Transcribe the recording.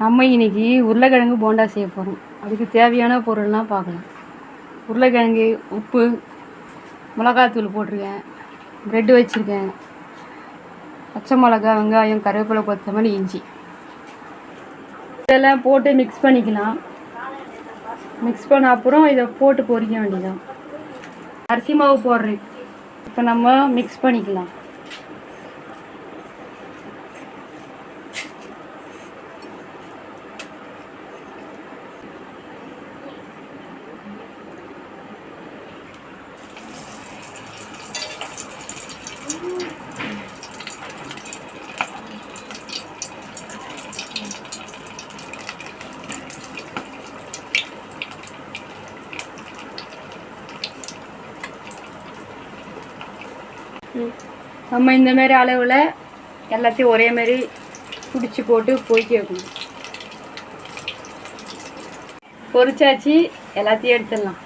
நம்ம இன்னைக்கு உருளைக்கிழங்கு போண்டா செய்ய போகிறோம். அதுக்கு தேவையான பொருள்லாம் பார்க்கலாம். உருளைக்கிழங்கு, உப்பு, மிளகாத்தூள் போட்டிருக்கேன், ப்ரெட்டு வச்சுருக்கேன், பச்சை மிளகா, வெங்காயம், கருவேப்பிலை, கொத்தமல்லி, இஞ்சி இதெல்லாம் போட்டு மிக்ஸ் பண்ணிக்கலாம். மிக்ஸ் பண்ண அப்புறம் இதை போட்டு பொரிக்க வேண்டியதான். அரிசி மாவு போடுறேன். இப்போ நம்ம மிக்ஸ் பண்ணிக்கலாம். நம்ம இந்த மாதிரி அளவில் எல்லாத்தையும் ஒரே மாதிரி பிடிச்சி போட்டு பொரிக்க வைக்கணும். பொரிச்சாச்சு, எல்லாத்தையும் எடுத்துடலாம்.